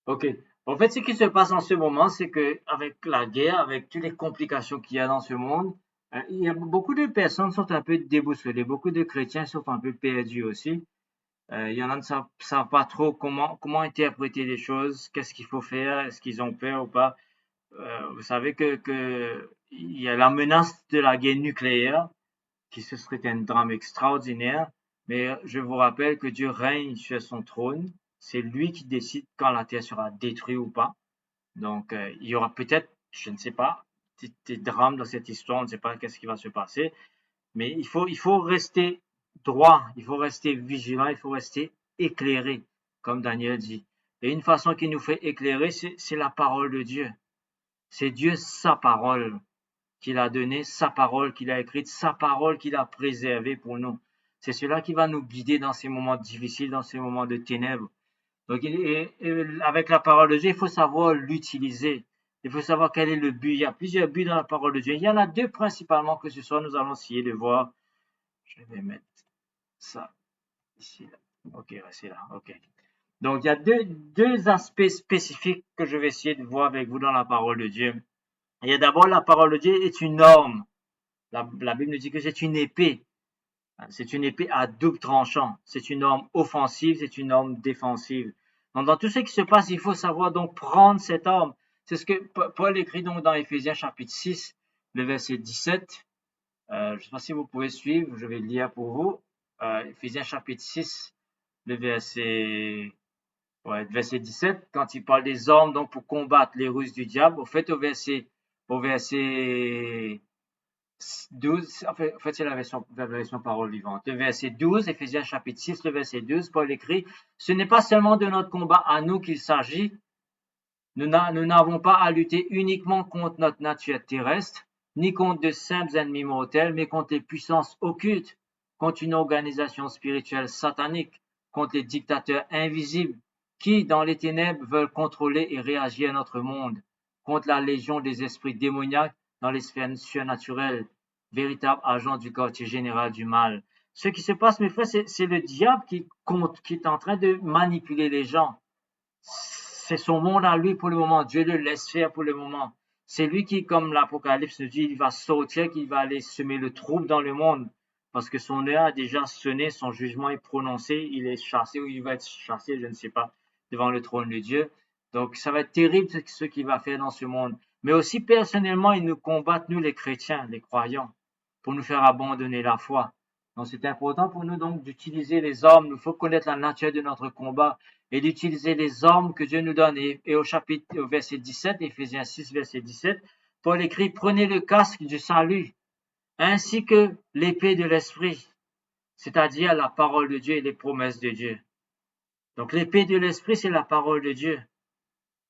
Ok. En fait, ce qui se passe en ce moment, c'est que avec la guerre, avec toutes les complications qu'il y a dans ce monde, il y a beaucoup de personnes sont un peu déboussolées, beaucoup de chrétiens sont un peu perdus aussi. Il y en a qui savent pas trop comment interpréter les choses, qu'est-ce qu'il faut faire, est-ce qu'ils ont peur ou pas. Vous savez que il y a la menace de la guerre nucléaire, qui ce serait un drame extraordinaire, mais je vous rappelle que Dieu règne sur son trône. C'est lui qui décide quand la terre sera détruite ou pas. Donc, il y aura peut-être, je ne sais pas, des drames dans cette histoire, on ne sait pas qu'est-ce qui va se passer, mais il faut rester droit, il faut rester vigilant, il faut rester éclairé, comme Daniel dit. Et une façon qui nous fait éclairer, c'est la parole de Dieu. C'est Dieu, sa parole qu'il a donnée, sa parole qu'il a écrite, sa parole qu'il a préservée pour nous. C'est cela qui va nous guider dans ces moments difficiles, dans ces moments de ténèbres. Donc, avec la parole de Dieu, il faut savoir l'utiliser. Il faut savoir quel est le but. Il y a plusieurs buts dans la parole de Dieu. Il y en a deux principalement que ce soir nous allons essayer de voir. Je vais mettre ça ici, là. Ok, c'est là. Ok. Donc, il y a deux aspects spécifiques que je vais essayer de voir avec vous dans la parole de Dieu. Il y a d'abord la parole de Dieu est une norme. La Bible nous dit que c'est une épée. C'est une épée à double tranchant. C'est une arme offensive, c'est une arme défensive. Donc, dans tout ce qui se passe, il faut savoir donc prendre cette arme. C'est ce que Paul écrit donc dans Éphésiens chapitre 6, le verset 17. Je ne sais pas si vous pouvez suivre, je vais le lire pour vous. Éphésiens chapitre 6, le verset 17, quand il parle des armes donc pour combattre les ruses du diable. Au verset 12, en fait c'est la version parole vivante. Le verset 12, Éphésiens chapitre 6, le verset 12, Paul écrit, ce n'est pas seulement de notre combat à nous qu'il s'agit, nous n'avons pas à lutter uniquement contre notre nature terrestre, ni contre de simples ennemis mortels, mais contre les puissances occultes, contre une organisation spirituelle satanique, contre les dictateurs invisibles qui, dans les ténèbres, veulent contrôler et réagir à notre monde, contre la légion des esprits démoniaques dans les sphères surnaturelles, véritable agent du quartier général du mal. Ce qui se passe, mes frères, c'est le diable qui est en train de manipuler les gens. C'est son monde à lui pour le moment. Dieu le laisse faire pour le moment. C'est lui qui, comme l'Apocalypse nous dit, il va sortir, qu'il va aller semer le trouble dans le monde. Parce que son heure a déjà sonné, son jugement est prononcé, il est chassé ou il va être chassé, je ne sais pas, devant le trône de Dieu. Donc ça va être terrible ce qu'il va faire dans ce monde. Mais aussi personnellement, il nous combat, nous les chrétiens, les croyants, pour nous faire abandonner la foi. Donc c'est important pour nous donc d'utiliser les armes. Il faut connaître la nature de notre combat et d'utiliser les armes que Dieu nous donne. Et au verset 17, Éphésiens 6, verset 17, Paul écrit, prenez le casque du salut, ainsi que l'épée de l'esprit, c'est-à-dire la parole de Dieu et les promesses de Dieu. Donc l'épée de l'esprit, c'est la parole de Dieu.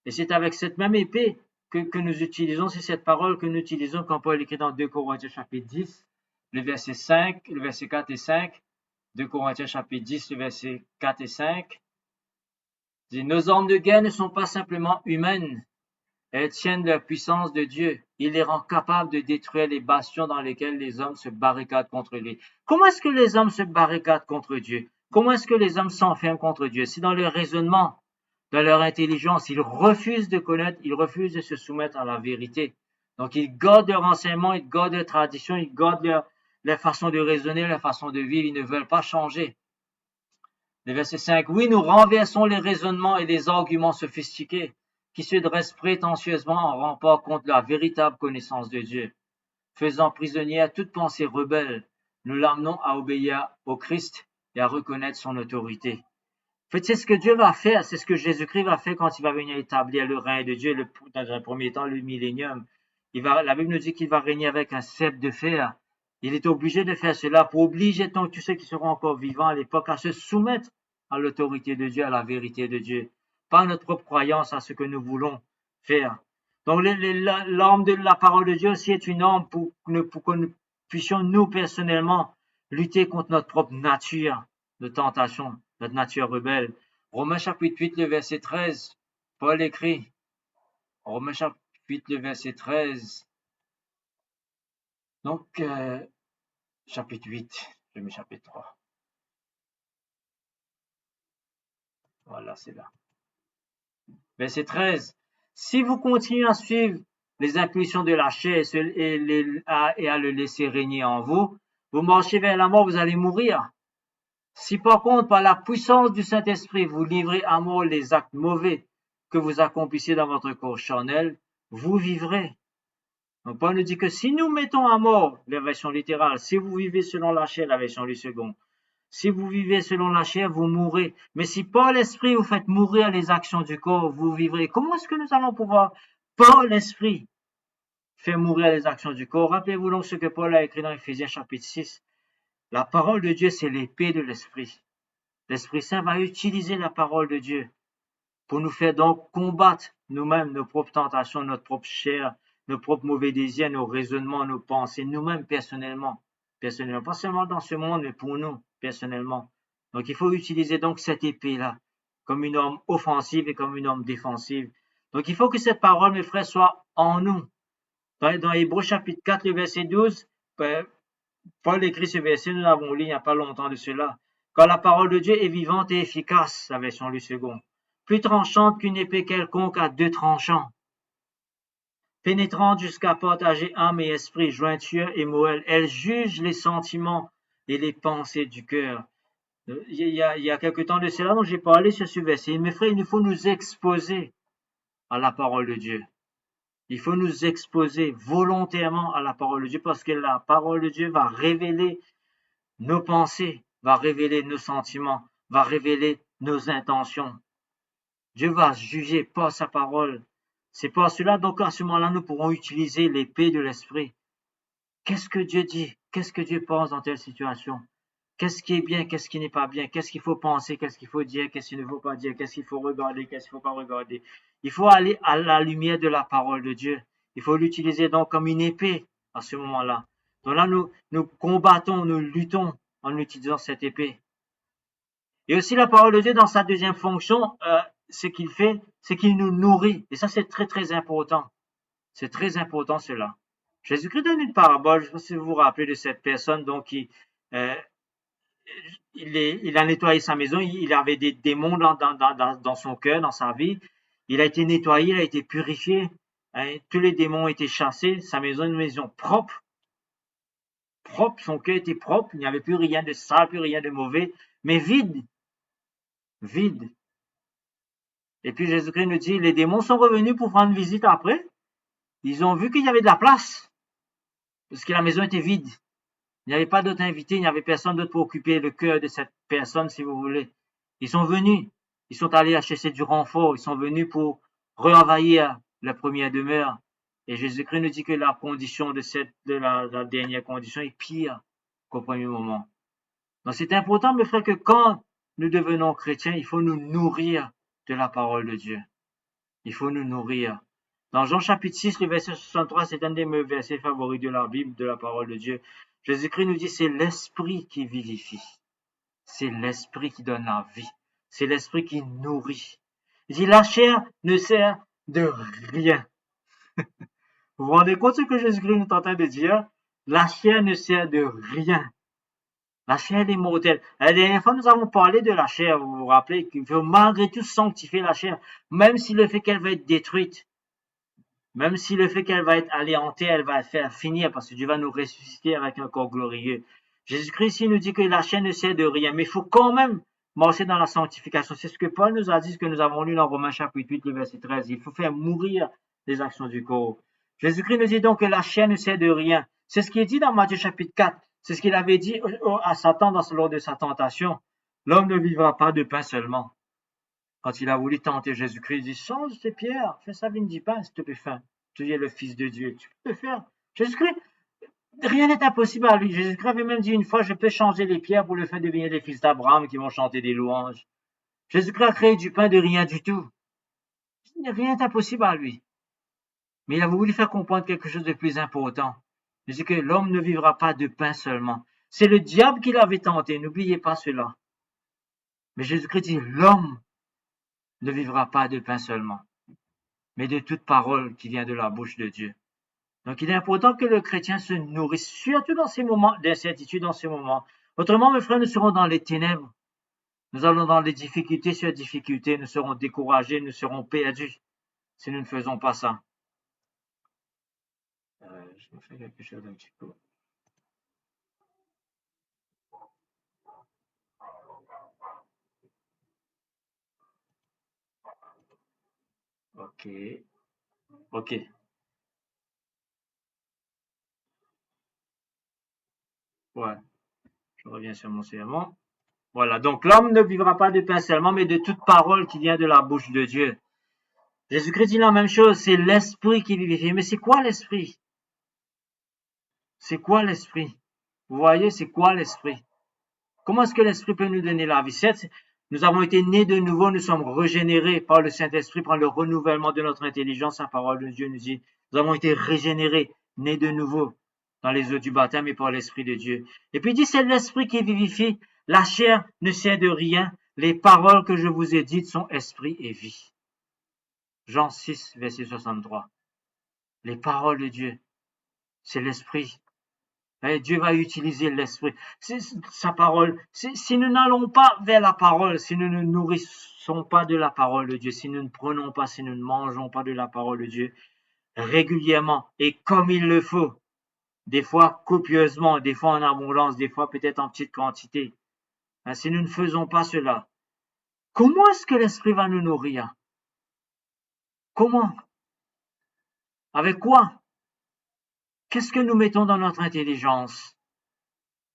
Et c'est avec cette même épée que nous utilisons, c'est cette parole que nous utilisons quand Paul écrit dans 2 Corinthiens chapitre 10, le verset 4 et 5, 2 Corinthiens chapitre 10, le verset 4 et 5, dit, nos armes de guerre ne sont pas simplement humaines, elles tiennent la puissance de Dieu. Il les rend capables de détruire les bastions dans lesquels les hommes se barricadent contre lui. Comment est-ce que les hommes se barricadent contre Dieu? Comment est-ce que les hommes s'enferment contre Dieu? C'est dans leur raisonnement, dans leur intelligence. Ils refusent de connaître, ils refusent de se soumettre à la vérité. Donc ils gardent leur enseignement, ils gardent leur tradition, ils gardent leur façon de raisonner, leur façon de vivre. Ils ne veulent pas changer. Le verset 5, oui, nous renversons les raisonnements et les arguments sophistiqués qui se dressent prétentieusement en rempart contre la véritable connaissance de Dieu. Faisant prisonnière toute pensée rebelle, nous l'amenons à obéir au Christ et à reconnaître son autorité. En fait, c'est ce que Dieu va faire, c'est ce que Jésus-Christ va faire quand il va venir établir le règne de Dieu, dans un premier temps, le millénium. La Bible nous dit qu'il va régner avec un sceptre de fer. Il est obligé de faire cela pour obliger donc tous ceux qui seront encore vivants à l'époque à se soumettre à l'autorité de Dieu, à la vérité de Dieu. Pas à notre propre croyance, à ce que nous voulons faire. Donc l'arme de la parole de Dieu aussi est une arme pour que nous puissions, nous personnellement, lutter contre notre propre nature de tentation, notre nature rebelle. Romains chapitre 8, le verset 13, Paul écrit, Romains chapitre 8, le verset 13, donc chapitre 8, je mets chapitre 3. Voilà, c'est là. Verset 13. Si vous continuez à suivre les impulsions de la chair et à le laisser régner en vous, vous marchez vers la mort, vous allez mourir. Si par contre, par la puissance du Saint-Esprit, vous livrez à mort les actes mauvais que vous accomplissez dans votre corps charnel, vous vivrez. Donc Paul nous dit que si nous mettons à mort, la version littérale, si vous vivez selon la chair, la version du second, si vous vivez selon la chair, vous mourrez. Mais si par l'esprit vous faites mourir les actions du corps, vous vivrez. Comment est-ce que nous allons pouvoir, par l'esprit, faire mourir les actions du corps? Rappelez-vous donc ce que Paul a écrit dans Éphésiens chapitre 6. La parole de Dieu, c'est l'épée de l'esprit. L'Esprit Saint va utiliser la parole de Dieu pour nous faire donc combattre nous-mêmes nos propres tentations, notre propre chair, nos propres mauvais désirs, nos raisonnements, nos pensées, nous-mêmes personnellement. Personnellement, pas seulement dans ce monde, mais pour nous, personnellement. Donc il faut utiliser donc cette épée-là comme une arme offensive et comme une arme défensive. Donc il faut que cette parole, mes frères, soit en nous. Dans Hébreux chapitre 4, le verset 12, Paul écrit ce verset, nous l'avons lu il n'y a pas longtemps de cela. Car la parole de Dieu est vivante et efficace, la version du second, plus tranchante qu'une épée quelconque à deux tranchants, pénétrante jusqu'à partager âme et esprit, jointure et moelle. Elle juge les sentiments et les pensées du cœur. Il y a quelque temps de cela dont j'ai parlé sur ce verset. Mes frères, il faut nous exposer à la parole de Dieu. Il faut nous exposer volontairement à la parole de Dieu parce que la parole de Dieu va révéler nos pensées, va révéler nos sentiments, va révéler nos intentions. Dieu va juger par sa parole. C'est par cela, donc à ce moment-là, nous pourrons utiliser l'épée de l'esprit. Qu'est-ce que Dieu dit? Qu'est-ce que Dieu pense dans telle situation? Qu'est-ce qui est bien? Qu'est-ce qui n'est pas bien? Qu'est-ce qu'il faut penser? Qu'est-ce qu'il faut dire? Qu'est-ce qu'il ne faut pas dire? Qu'est-ce qu'il faut regarder? Qu'est-ce qu'il ne faut pas regarder? Il faut aller à la lumière de la parole de Dieu. Il faut l'utiliser donc comme une épée à ce moment-là. Donc là, nous combattons, nous luttons en utilisant cette épée. Et aussi la parole de Dieu dans sa deuxième fonction, ce qu'il fait, c'est qu'il nous nourrit. Et ça, c'est très, très important. C'est très important cela. Jésus-Christ donne une parabole, je ne sais pas si vous vous rappelez de cette personne donc il a nettoyé sa maison, il avait des démons dans son cœur, dans sa vie. Il a été nettoyé, il a été purifié. Hein, tous les démons ont été chassés. Sa maison est une maison propre. Propre, son cœur était propre. Il n'y avait plus rien de sale, plus rien de mauvais, mais vide. Vide. Et puis Jésus-Christ nous dit, les démons sont revenus pour prendre visite après. Ils ont vu qu'il y avait de la place, parce que la maison était vide. Il n'y avait pas d'autres invités, il n'y avait personne d'autre pour occuper le cœur de cette personne, si vous voulez. Ils sont venus, ils sont allés chercher du renfort, ils sont venus pour re-envahir la première demeure. Et Jésus-Christ nous dit que la condition de la dernière condition est pire qu'au premier moment. Donc c'est important, mes frères, que quand nous devenons chrétiens, il faut nous nourrir de la parole de Dieu. Il faut nous nourrir. Dans Jean chapitre 6, le verset 63, c'est un de mes versets favoris de la Bible, de la parole de Dieu. Jésus-Christ nous dit, c'est l'esprit qui vivifie. C'est l'esprit qui donne la vie. C'est l'esprit qui nourrit. Il dit, la chair ne sert de rien. Vous vous rendez compte de ce que Jésus-Christ nous est en train de dire? La chair ne sert de rien. La chair est mortelle. La dernière fois, nous avons parlé de la chair. Vous vous rappelez qu'il faut malgré tout sanctifier la chair, même si le fait qu'elle va être détruite, même si le fait qu'elle va être anéantie, elle va faire finir parce que Dieu va nous ressusciter avec un corps glorieux. Jésus-Christ ici nous dit que la chair ne sert de rien, mais il faut quand même marcher dans la sanctification. C'est ce que Paul nous a dit, ce que nous avons lu dans Romains chapitre 8, le verset 13. Il faut faire mourir les actions du corps. Jésus-Christ nous dit donc que la chair ne sert de rien. C'est ce qui est dit dans Matthieu chapitre 4. C'est ce qu'il avait dit à Satan lors de sa tentation. L'homme ne vivra pas de pain seulement. Quand il a voulu tenter Jésus-Christ, il dit, change tes pierres, fais ça vigne du pain si tu peux faire. Tu es le Fils de Dieu, tu peux le faire. Jésus-Christ, rien n'est impossible à lui. Jésus-Christ avait même dit une fois, je peux changer les pierres pour le faire devenir des fils d'Abraham qui vont chanter des louanges. Jésus-Christ a créé du pain de rien du tout. Rien n'est impossible à lui. Mais il a voulu faire comprendre quelque chose de plus important. Il dit que l'homme ne vivra pas de pain seulement. C'est le diable qui l'avait tenté, n'oubliez pas cela. Mais Jésus-Christ dit, l'homme ne vivra pas de pain seulement, mais de toute parole qui vient de la bouche de Dieu. Donc il est important que le chrétien se nourrisse, surtout dans ces moments d'incertitude, dans ces moments. Autrement, mes frères, nous serons dans les ténèbres. Nous allons dans les difficultés sur difficultés, nous serons découragés, nous serons perdus si nous ne faisons pas ça. Je vais faire quelque chose un petit peu. Ok. Ok. Ouais. Je reviens sur mon sermon. Voilà. Donc, l'homme ne vivra pas de pain seulement, mais de toute parole qui vient de la bouche de Dieu. Jésus-Christ dit la même chose. C'est l'esprit qui vivifie. Mais c'est quoi l'esprit? C'est quoi l'esprit? Vous voyez, c'est quoi l'esprit? Comment est-ce que l'esprit peut nous donner la vie? Certes, nous avons été nés de nouveau, nous sommes régénérés par le Saint-Esprit, par le renouvellement de notre intelligence. La parole de Dieu nous dit, nous avons été régénérés, nés de nouveau dans les eaux du baptême et par l'Esprit de Dieu. Et puis il dit, c'est l'Esprit qui vivifie. La chair ne sert de rien. Les paroles que je vous ai dites sont esprit et vie. Jean 6, verset 63. Les paroles de Dieu, c'est l'Esprit. Dieu va utiliser l'esprit, sa parole. Si nous n'allons pas vers la parole, si nous ne nourrissons pas de la parole de Dieu, si nous ne prenons pas, si nous ne mangeons pas de la parole de Dieu régulièrement et comme il le faut, des fois copieusement, des fois en abondance, des fois peut-être en petite quantité, si nous ne faisons pas cela, comment est-ce que l'esprit va nous nourrir? Comment? Avec quoi? Qu'est-ce que nous mettons dans notre intelligence?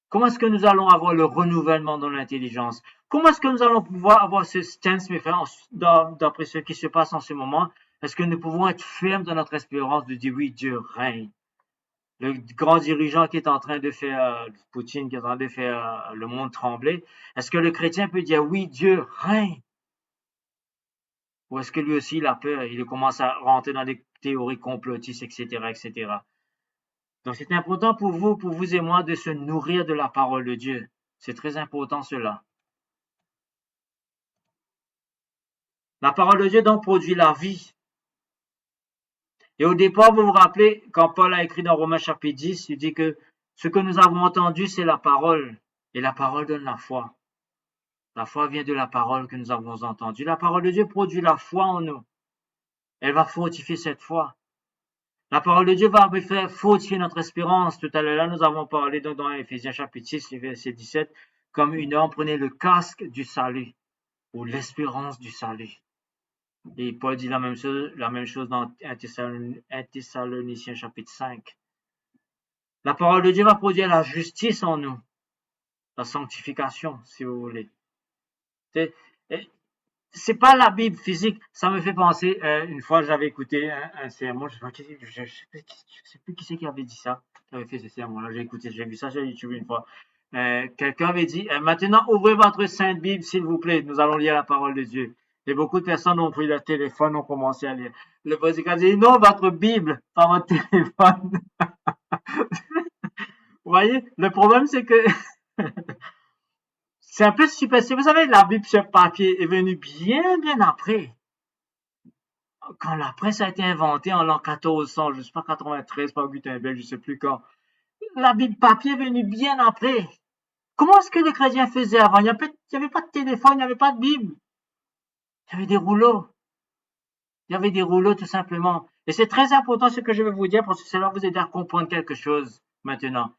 Comment est-ce que nous allons avoir le renouvellement dans l'intelligence? Comment est-ce que nous allons pouvoir avoir ce stance, mes frères, d'après ce qui se passe en ce moment? Est-ce que nous pouvons être fermes dans notre espérance de dire oui, Dieu règne? Le grand dirigeant qui est en train de faire, Poutine, qui est en train de faire le monde trembler, est-ce que le chrétien peut dire oui, Dieu règne? Ou est-ce que lui aussi, il a peur, il commence à rentrer dans des théories complotistes, etc., etc.? Donc c'est important pour vous et moi, de se nourrir de la parole de Dieu. C'est très important cela. La parole de Dieu donc produit la vie. Et au départ, vous vous rappelez, quand Paul a écrit dans Romains chapitre 10, il dit que ce que nous avons entendu, c'est la parole. Et la parole donne la foi. La foi vient de la parole que nous avons entendue. La parole de Dieu produit la foi en nous. Elle va fortifier cette foi. La parole de Dieu va faire fortifier notre espérance. Tout à l'heure, là, nous avons parlé donc dans Éphésiens chapitre 6, verset 17, comme une arme, prenez le casque du salut ou l'espérance du salut. Et Paul dit la même chose dans 1 Thessaloniciens chapitre 5. La parole de Dieu va produire la justice en nous, la sanctification, si vous voulez. C'est pas la Bible physique. Ça me fait penser, une fois j'avais écouté un sermon, je sais plus qui c'est qui avait dit ça, qui avait fait ce sermon-là. J'ai vu ça sur YouTube une fois. Quelqu'un avait dit, maintenant ouvrez votre Sainte Bible, s'il vous plaît, nous allons lire la parole de Dieu. Et beaucoup de personnes ont pris leur téléphone, ont commencé à lire. Le prédicateur dit, non, votre Bible, pas votre téléphone. Vous voyez, le problème c'est que c'est un peu super. Vous savez, la Bible sur papier est venue bien après. Quand la presse a été inventée en l'an 1400, je ne sais pas 93, pas Gutenberg, je ne sais plus quand. La Bible papier est venue bien après. Comment est-ce que les chrétiens faisaient avant? Il n'y avait pas de téléphone, il n'y avait pas de Bible. Il y avait des rouleaux. Il y avait des rouleaux tout simplement. Et c'est très important ce que je vais vous dire parce que cela va vous aider à comprendre quelque chose maintenant.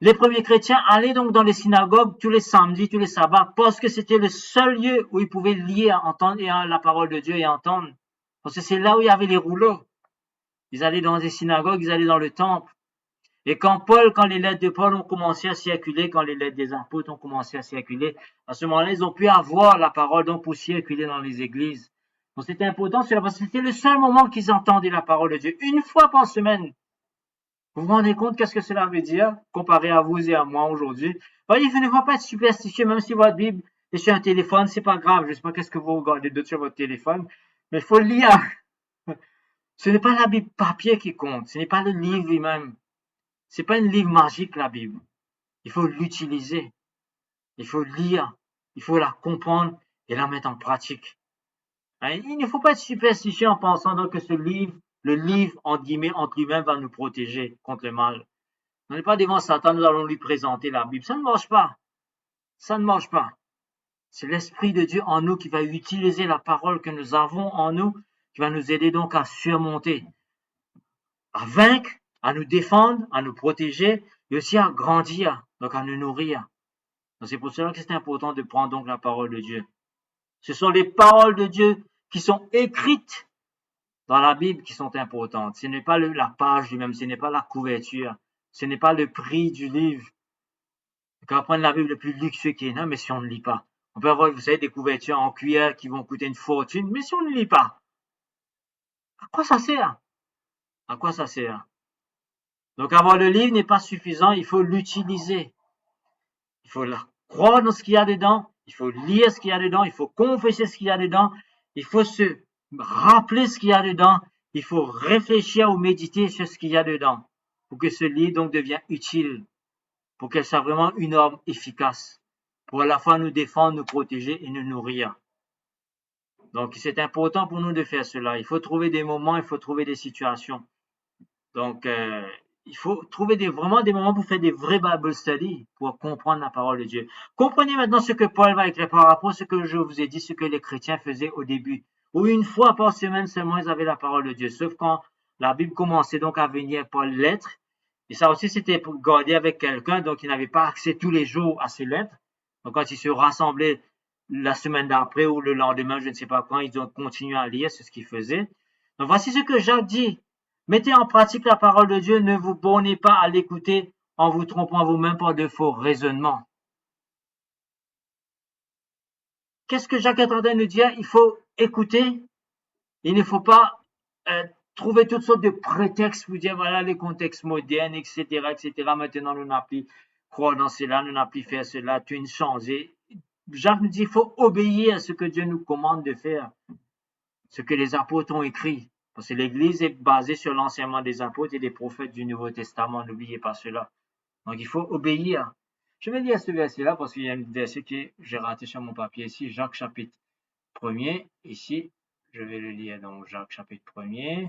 Les premiers chrétiens allaient donc dans les synagogues tous les samedis, tous les sabbats, parce que c'était le seul lieu où ils pouvaient lire, entendre la parole de Dieu et entendre. Parce que c'est là où il y avait les rouleaux. Ils allaient dans les synagogues, ils allaient dans le temple. Et quand les lettres de Paul ont commencé à circuler, quand les lettres des apôtres ont commencé à circuler, à ce moment-là, ils ont pu avoir la parole donc pour circuler dans les églises. Donc c'était important, parce que c'était le seul moment qu'ils entendaient la parole de Dieu, une fois par semaine. Vous vous rendez compte qu'est-ce que cela veut dire, comparé à vous et à moi aujourd'hui? Voyez, vous ne faut pas être superstitieux, même si votre Bible est sur un téléphone, c'est pas grave, je sais pas qu'est-ce que vous regardez d'autre sur votre téléphone, mais il faut le lire. Ce n'est pas la Bible papier qui compte, ce n'est pas le livre lui-même. C'est pas un livre magique, la Bible. Il faut l'utiliser. Il faut lire. Il faut la comprendre et la mettre en pratique. Il ne faut pas être superstitieux en pensant donc que le livre, entre guillemets, entre lui-même, va nous protéger contre le mal. On n'est pas devant Satan, nous allons lui présenter la Bible. Ça ne marche pas. Ça ne marche pas. C'est l'Esprit de Dieu en nous qui va utiliser la parole que nous avons en nous, qui va nous aider donc à surmonter, à vaincre, à nous défendre, à nous protéger, et aussi à grandir, donc à nous nourrir. C'est pour cela que c'est important de prendre donc la parole de Dieu. Ce sont les paroles de Dieu qui sont écrites dans la Bible qui sont importantes. Ce n'est pas la page lui-même, ce n'est pas la couverture, ce n'est pas le prix du livre. On peut prendre la Bible le plus luxueux qui est, non, mais si on ne lit pas. On peut avoir, vous savez, des couvertures en cuir qui vont coûter une fortune, mais si on ne lit pas, à quoi ça sert? À quoi ça sert? Donc avoir le livre n'est pas suffisant, il faut l'utiliser. Il faut croire dans ce qu'il y a dedans, il faut lire ce qu'il y a dedans, il faut confesser ce qu'il y a dedans, il faut se rappeler ce qu'il y a dedans, il faut réfléchir ou méditer sur ce qu'il y a dedans pour que ce livre donc devienne utile, pour qu'elle soit vraiment une arme efficace, pour à la fois nous défendre, nous protéger et nous nourrir. Donc c'est important pour nous de faire cela. Il faut trouver des moments, il faut trouver des situations. Donc il faut trouver vraiment des moments pour faire des vrais Bible studies, pour comprendre la parole de Dieu. Comprenez maintenant ce que Paul va écrire par rapport à ce que je vous ai dit, ce que les chrétiens faisaient au début. Où une fois par semaine seulement, ils avaient la parole de Dieu. Sauf quand la Bible commençait donc à venir par lettres. Et ça aussi, c'était pour garder avec quelqu'un, donc ils n'avaient pas accès tous les jours à ces lettres. Donc quand ils se rassemblaient la semaine d'après ou le lendemain, je ne sais pas quand, ils ont continué à lire, c'est ce qu'ils faisaient. Donc voici ce que Jacques dit. Mettez en pratique la parole de Dieu, ne vous bornez pas à l'écouter en vous trompant vous-même par de faux raisonnements. Qu'est-ce que Jacques est en train de nous dire? Il faut écouter, il ne faut pas trouver toutes sortes de prétextes pour dire voilà les contextes modernes, etc., etc. Maintenant, nous n'avons plus croire dans cela, nous n'avons plus faire cela, tout est changé. Jacques nous dit il faut obéir à ce que Dieu nous commande de faire, ce que les apôtres ont écrit. Parce que l'Église est basée sur l'enseignement des apôtres et des prophètes du Nouveau Testament, n'oubliez pas cela. Donc il faut obéir. Je vais lire ce verset-là parce qu'il y a un verset que j'ai raté sur mon papier ici, Jacques chapitre 1er. Ici, je vais le lire dans Jacques chapitre 1er,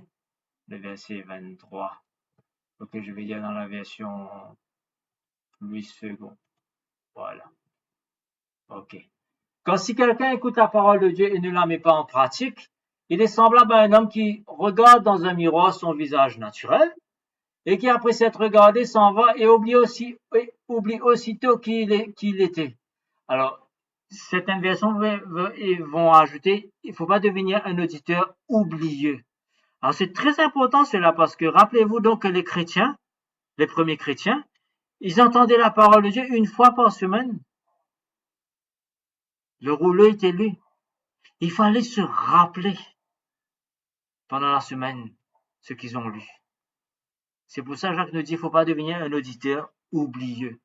le verset 23. Ok, je vais lire dans la version Louis II. Voilà. Ok. Quand si quelqu'un écoute la parole de Dieu et ne la met pas en pratique, il est semblable à un homme qui regarde dans un miroir son visage naturel et qui, après s'être regardé, s'en va et oublie aussitôt qui il était. Alors, certaines versions vont ajouter, il ne faut pas devenir un auditeur oublieux. Alors, c'est très important cela parce que rappelez-vous donc que les chrétiens, les premiers chrétiens, ils entendaient la parole de Dieu une fois par semaine. Le rouleau était lu. Il fallait se rappeler pendant la semaine ce qu'ils ont lu. C'est pour ça que Jacques nous dit, il ne faut pas devenir un auditeur oublieux.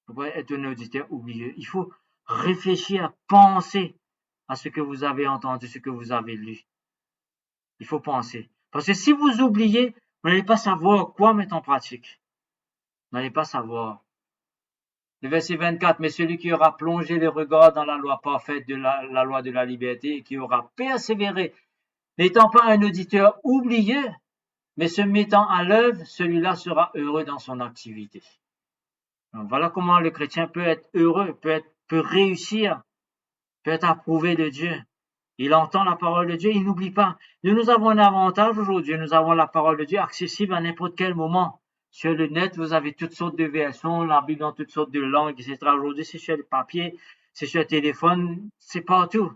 Il ne faut pas être un auditeur oublieux. Il faut réfléchir, penser à ce que vous avez entendu, ce que vous avez lu. Il faut penser. Parce que si vous oubliez, vous n'allez pas savoir quoi mettre en pratique. Vous n'allez pas savoir. Le verset 24, mais celui qui aura plongé les regards dans la loi parfaite de la loi de la liberté et qui aura persévéré, n'étant pas un auditeur oublieux, mais se mettant à l'œuvre, celui-là sera heureux dans son activité. Donc voilà comment le chrétien peut être heureux, peut réussir, peut être approuvé de Dieu. Il entend la parole de Dieu, il n'oublie pas. Nous avons un avantage aujourd'hui, nous avons la parole de Dieu accessible à n'importe quel moment. Sur le net, vous avez toutes sortes de versions, la Bible dans toutes sortes de langues, etc. Aujourd'hui, c'est sur le papier, c'est sur le téléphone, c'est partout.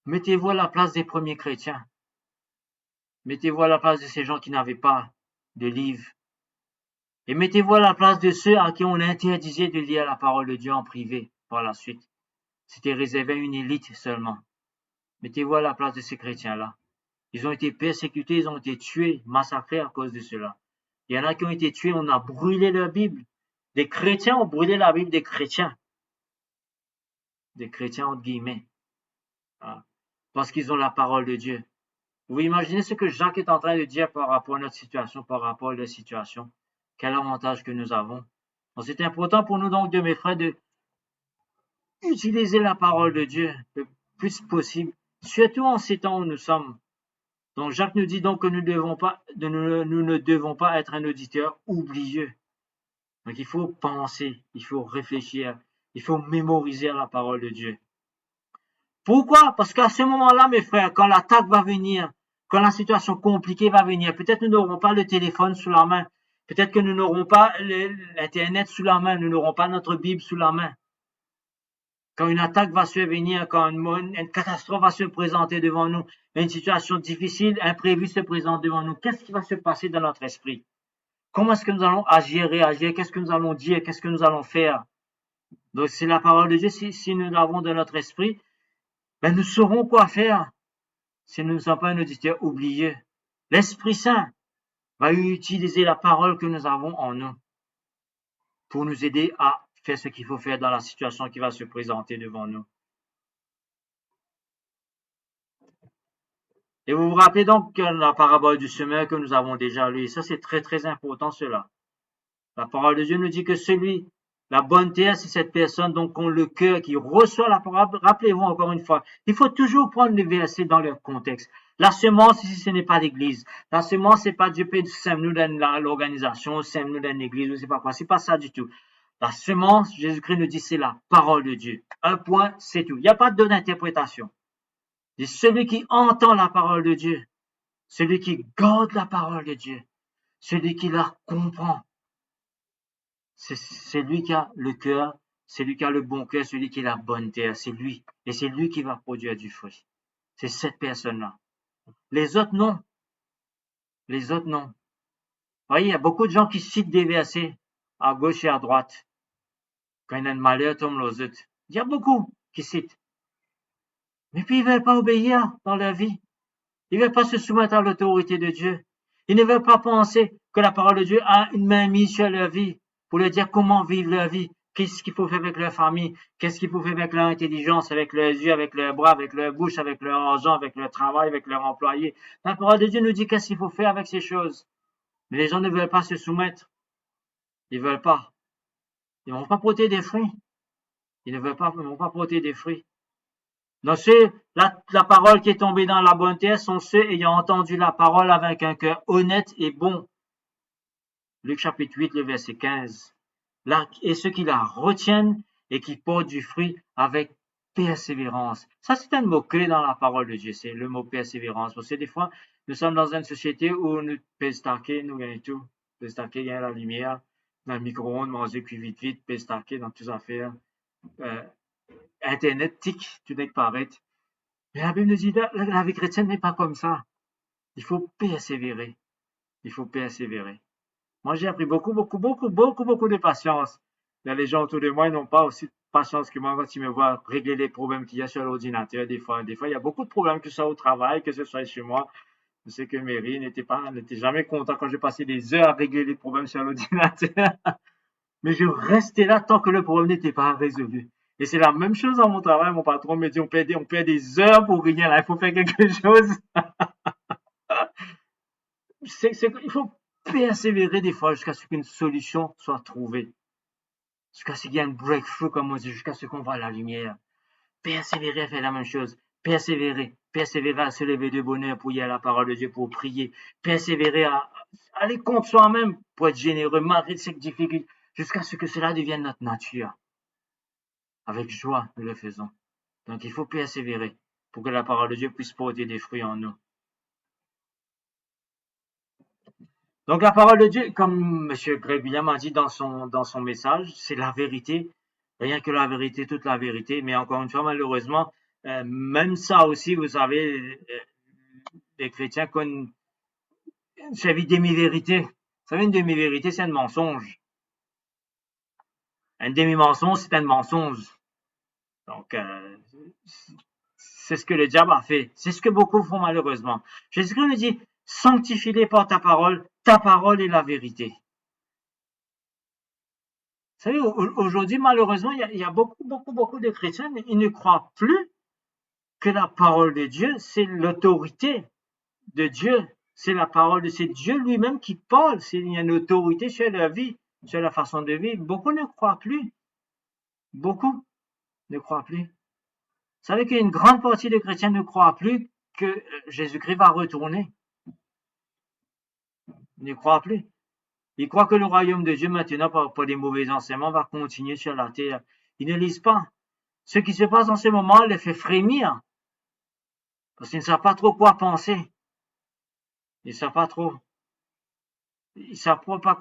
Mettez-vous à la place des premiers chrétiens. Mettez-vous à la place de ces gens qui n'avaient pas de livre. Et mettez-vous à la place de ceux à qui on interdisait de lire la parole de Dieu en privé par la suite. C'était réservé à une élite seulement. Mettez-vous à la place de ces chrétiens-là. Ils ont été persécutés, ils ont été tués, massacrés à cause de cela. Il y en a qui ont été tués, on a brûlé leur Bible. Des chrétiens ont brûlé la Bible des chrétiens. Des chrétiens entre guillemets. Parce qu'ils ont la parole de Dieu. Vous imaginez ce que Jacques est en train de dire par rapport à notre situation, par rapport à leur situation. Quel avantage que nous avons. Donc c'est important pour nous donc, mes frères, de utiliser la parole de Dieu le plus possible, surtout en ces temps où nous sommes. Donc Jacques nous dit donc que nous ne devons pas être un auditeur oublieux. Donc il faut penser, il faut réfléchir, Il faut mémoriser la parole de Dieu. Pourquoi? Parce qu'à ce moment-là, mes frères, quand l'attaque va venir, quand la situation compliquée va venir, peut-être nous n'aurons pas le téléphone sous la main, peut-être que nous n'aurons pas l'Internet sous la main, nous n'aurons pas notre Bible sous la main. Quand une attaque va survenir, quand une catastrophe va se présenter devant nous, une situation difficile, imprévue se présente devant nous, qu'est-ce qui va se passer dans notre esprit? Comment est-ce que nous allons agir, réagir? Qu'est-ce que nous allons dire? Qu'est-ce que nous allons faire? Donc, c'est la parole de Dieu. Si nous l'avons dans notre esprit, nous saurons quoi faire si nous ne sommes pas un auditeur oublié. L'Esprit Saint va utiliser la parole que nous avons en nous pour nous aider à faire ce qu'il faut faire dans la situation qui va se présenter devant nous. Et vous vous rappelez donc la parabole du semeur que nous avons déjà lue. Ça, c'est très, très important, cela. La parole de Dieu nous dit que la bonne terre, c'est cette personne donc ont le cœur qui reçoit la parole. Rappelez-vous encore une fois, il faut toujours prendre les versets dans leur contexte. La semence ici, ce n'est pas l'église. La semence, c'est pas Dieu peut sème-nous dans l'organisation, sème-nous dans l'église, je sais pas quoi. C'est pas ça du tout. La semence, Jésus-Christ nous dit, c'est la parole de Dieu. Un point, c'est tout. Il n'y a pas d'autre interprétation. C'est celui qui entend la parole de Dieu, celui qui garde la parole de Dieu, celui qui la comprend. C'est lui qui a le cœur, c'est lui qui a le bon cœur, celui qui a la bonne terre, c'est lui. Et c'est lui qui va produire du fruit. C'est cette personne-là. Les autres, non. Les autres, non. Vous voyez, il y a beaucoup de gens qui citent des versets à gauche et à droite. Quand il y a un malheur, tombe aux autres. Il y a beaucoup qui citent. Mais puis, ils ne veulent pas obéir dans leur vie. Ils ne veulent pas se soumettre à l'autorité de Dieu. Ils ne veulent pas penser que la parole de Dieu a une main mise sur leur vie pour leur dire comment vivre leur vie, qu'est-ce qu'il faut faire avec leur famille, qu'est-ce qu'il faut faire avec leur intelligence, avec leurs yeux, avec leurs bras, avec leur bouche, avec leur argent, avec leur travail, avec leurs employés. La parole de Dieu nous dit qu'est-ce qu'il faut faire avec ces choses. Mais les gens ne veulent pas se soumettre. Ils ne veulent pas. Ils ne vont pas porter des fruits. Ils ne vont pas porter des fruits. Donc, la parole qui est tombée dans la bonne terre sont ceux ayant entendu la parole avec un cœur honnête et bon. Luc chapitre 8, le verset 15. Là, et ceux qui la retiennent et qui portent du fruit avec persévérance. Ça, c'est un mot-clé dans la parole de Dieu, c'est le mot persévérance. Parce que des fois, nous sommes dans une société où nous pestaquer, nous gagnons tout. Pestaquer, il y a la lumière, dans le micro-ondes, manger cuit vite, vite, pestaquer dans toutes les affaires. Internet, tic, tout n'est que paraître. Mais la Bible nous dit, la vie chrétienne n'est pas comme ça. Il faut persévérer. Il faut persévérer. Moi, j'ai appris beaucoup de patience. Les gens autour de moi, ils n'ont pas aussi de patience que moi quand ils me voient régler les problèmes qu'il y a sur l'ordinateur. Des fois, il y a beaucoup de problèmes, que ce soit au travail, que ce soit chez moi. Je sais que Mary n'était jamais content quand j'ai passé des heures à régler les problèmes sur l'ordinateur. Mais je restais là tant que le problème n'était pas résolu. Et c'est la même chose dans mon travail. Mon patron me dit, on perd des heures pour rien là. Il faut faire quelque chose. Il faut persévérer des fois jusqu'à ce qu'une solution soit trouvée. Jusqu'à ce qu'il y ait un breakthrough, comme on dit, jusqu'à ce qu'on voit la lumière. Persévérer à faire la même chose. Persévérer à se lever de bonheur pour y aller à la parole de Dieu, pour prier. Persévérer à aller contre soi-même pour être généreux, malgré cette difficulté, jusqu'à ce que cela devienne notre nature. Avec joie, nous le faisons. Donc, il faut persévérer pour que la parole de Dieu puisse porter des fruits en nous. Donc, la parole de Dieu, comme M. Greg William a dit dans son message, c'est la vérité. Rien que la vérité, toute la vérité. Mais encore une fois, malheureusement, même ça aussi, vous savez, les chrétiens connaissent une demi-vérité. Vous savez, une demi-vérité, c'est un mensonge. Un demi-mensonge, c'est un mensonge. Donc, c'est ce que le diable a fait. C'est ce que beaucoup font malheureusement. Jésus-Christ nous dit, sanctifie-les par ta parole est la vérité. Vous savez, aujourd'hui, malheureusement, il y a beaucoup de chrétiens, ils ne croient plus que la parole de Dieu, c'est l'autorité de Dieu. C'est la parole de c'est Dieu lui-même qui parle. Il y a une autorité sur leur vie, sur la façon de vivre. Beaucoup ne croient plus. Beaucoup ne croient plus. Vous savez qu'une grande partie des chrétiens ne croient plus que Jésus-Christ va retourner. Ils ne croient plus. Ils croient que le royaume de Dieu maintenant, par des mauvais enseignements, va continuer sur la terre. Ils ne lisent pas. Ce qui se passe en ce moment les fait frémir, parce qu'ils ne savent pas trop quoi penser. Ils ne savent pas trop. Ils ne savent pas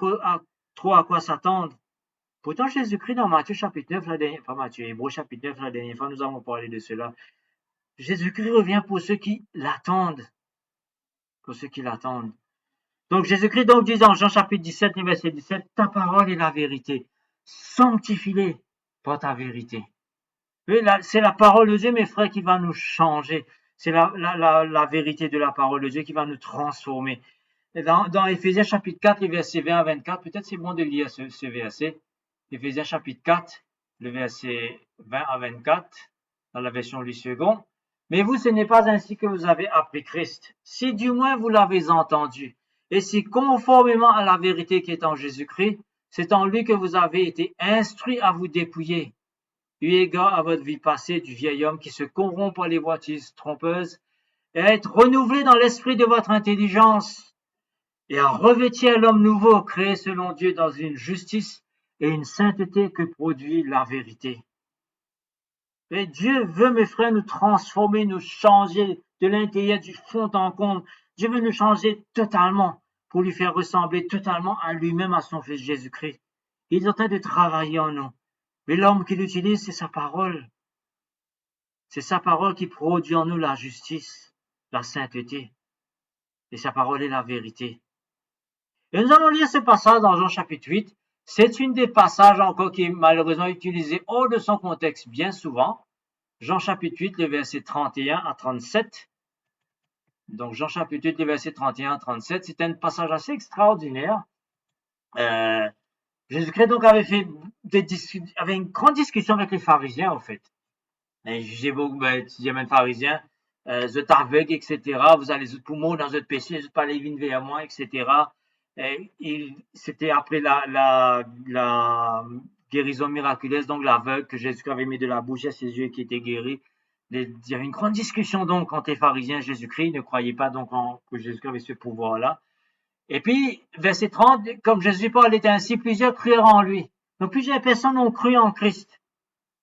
trop à quoi s'attendre. Pourtant, Jésus-Christ, dans Matthieu chapitre 9, Hébreux chapitre 9, la dernière fois, nous avons parlé de cela. Jésus-Christ revient pour ceux qui l'attendent. Pour ceux qui l'attendent. Donc, Jésus-Christ, donc, dit dans Jean chapitre 17, verset 17, ta parole est la vérité. Sanctifie-les par ta vérité. C'est la parole de Dieu, mes frères, qui va nous changer. C'est la vérité de la parole de Dieu qui va nous transformer. Et dans Éphésiens chapitre 4, les versets 20 à 24, peut-être c'est bon de lire ce verset. Éphésiens chapitre 4, le verset 20 à 24, dans la version Louis II. Mais vous, ce n'est pas ainsi que vous avez appris Christ, si du moins vous l'avez entendu, et si conformément à la vérité qui est en Jésus-Christ, c'est en lui que vous avez été instruits à vous dépouiller, eu égard à votre vie passée du vieil homme qui se corrompt par les voitures trompeuses, et à être renouvelé dans l'esprit de votre intelligence, et à revêtir l'homme nouveau créé selon Dieu dans une justice et une sainteté que produit la vérité. Et Dieu veut, mes frères, nous transformer, nous changer de l'intérieur, du fond en comble. Dieu veut nous changer totalement pour lui faire ressembler totalement à lui-même, à son Fils Jésus-Christ. Il est en train de travailler en nous. Mais l'homme qu'il utilise, c'est sa parole. C'est sa parole qui produit en nous la justice, la sainteté. Et sa parole est la vérité. Et nous allons lire ce passage dans Jean chapitre 8. C'est une des passages encore qui est malheureusement utilisé hors de son contexte bien souvent. Jean chapitre 8, le verset 31 à 37. Donc Jean chapitre 8, le verset 31 à 37, c'est un passage assez extraordinaire. Jésus-Christ donc avait une grande discussion avec les pharisiens en fait. Et j'ai beaucoup, tu dis même pharisiens, vous êtes aveugles, etc. Vous avez les autres poumons dans votre péché, vous pas les vignes vers moi, etc. C'était après la guérison miraculeuse, donc l'aveugle que Jésus avait mis de la bouche à ses yeux qui était guéri. Il y avait une grande discussion donc entre les pharisiens et Jésus-Christ. Ils ne croyaient pas donc que Jésus-Christ avait ce pouvoir-là. Et puis, verset 30, comme Jésus parlait ainsi, plusieurs crurent en lui. Donc plusieurs personnes ont cru en Christ.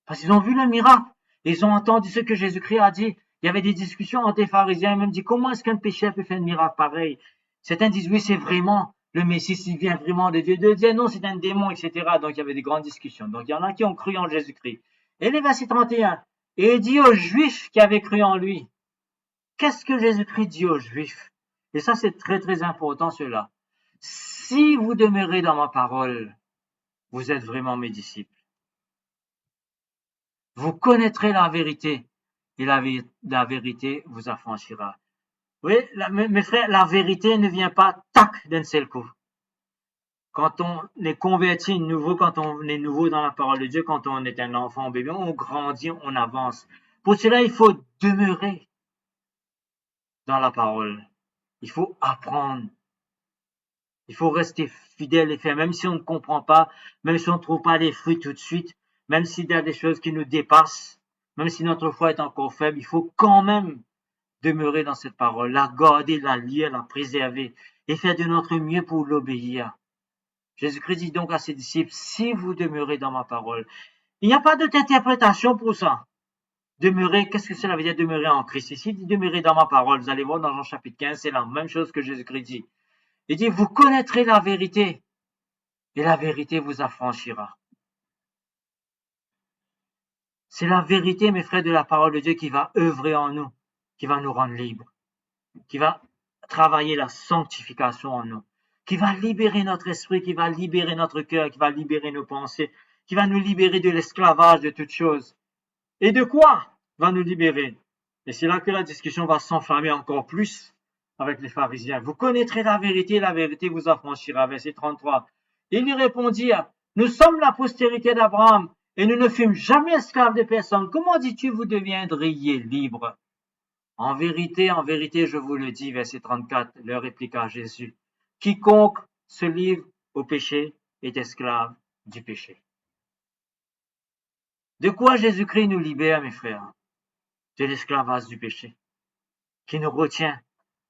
Parce qu'ils ont vu le miracle. Ils ont entendu ce que Jésus-Christ a dit. Il y avait des discussions entre les pharisiens. Ils même dit, comment est-ce qu'un pécheur peut faire un miracle pareil? Certains disent, oui, c'est vraiment le Messie, s'il vient vraiment de Dieu. D'autres disent, non, c'est un démon, etc. Donc il y avait des grandes discussions. Donc il y en a qui ont cru en Jésus-Christ. Et le verset 31, et il dit aux Juifs qui avaient cru en lui. Qu'est-ce que Jésus-Christ dit aux Juifs? Et ça, c'est très, très important, cela. Si vous demeurez dans ma parole, vous êtes vraiment mes disciples. Vous connaîtrez la vérité, et la vérité vous affranchira. Oui, mes frères, la vérité ne vient pas tac d'un seul coup. Quand on est converti nouveau, quand on est nouveau dans la parole de Dieu, quand on est un enfant, un bébé, on grandit, on avance. Pour cela, il faut demeurer dans la parole. Il faut apprendre. Il faut rester fidèle et faire, même si on ne comprend pas, même si on ne trouve pas les fruits tout de suite, même s'il y a des choses qui nous dépassent, même si notre foi est encore faible, il faut quand même demeurer dans cette parole, la garder, la lire, la préserver et faire de notre mieux pour l'obéir. Jésus-Christ dit donc à ses disciples, si vous demeurez dans ma parole, il n'y a pas d'autre interprétation pour ça. Demeurer, qu'est-ce que cela veut dire demeurer en Christ? Ici, dit demeurer dans ma parole. Vous allez voir dans Jean chapitre 15, c'est la même chose que Jésus-Christ dit. Il dit, vous connaîtrez la vérité et la vérité vous affranchira. C'est la vérité, mes frères, de la parole de Dieu qui va œuvrer en nous, qui va nous rendre libres, qui va travailler la sanctification en nous, qui va libérer notre esprit, qui va libérer notre cœur, qui va libérer nos pensées, qui va nous libérer de l'esclavage de toutes choses. Et de quoi va nous libérer? Et c'est là que la discussion va s'enflammer encore plus avec les pharisiens. Vous connaîtrez la vérité vous affranchira. Verset 33. Ils lui répondirent, nous sommes la postérité d'Abraham et nous ne fûmes jamais esclaves de personne. Comment dis-tu, vous deviendriez libres? En vérité, je vous le dis, verset 34, leur répliqua Jésus. Quiconque se livre au péché est esclave du péché. De quoi Jésus-Christ nous libère, mes frères? De l'esclavage du péché, qui nous retient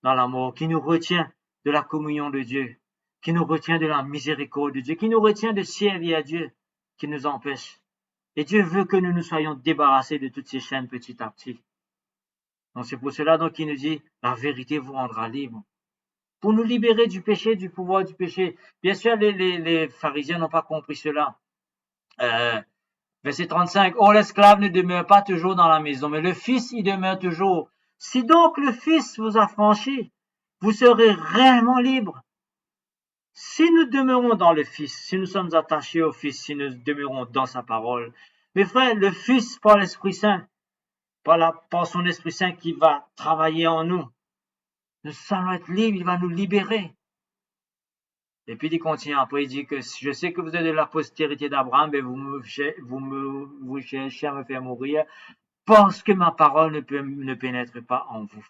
dans la mort, qui nous retient de la communion de Dieu, qui nous retient de la miséricorde de Dieu, qui nous retient de servir à Dieu, qui nous empêche Et Dieu veut que nous nous soyons débarrassés de toutes ces chaînes petit à petit. Donc c'est pour cela donc qu'il nous dit, la vérité vous rendra libre. Pour nous libérer du péché, du pouvoir du péché. Bien sûr, les pharisiens n'ont pas compris cela. Verset 35, « Oh, l'esclave ne demeure pas toujours dans la maison, mais le Fils y demeure toujours. Si donc le Fils vous a franchi, vous serez réellement libre. Si nous demeurons dans le Fils, si nous sommes attachés au Fils, si nous demeurons dans sa parole, mes frères, le Fils par l'Esprit Saint, par son Esprit Saint qui va travailler en nous, nous allons être libres, il va nous libérer. » Et puis il continue, après il dit que je sais que vous êtes de la postérité d'Abraham, mais vous cherchez à me faire mourir parce que ma parole ne pénètre pas en vous.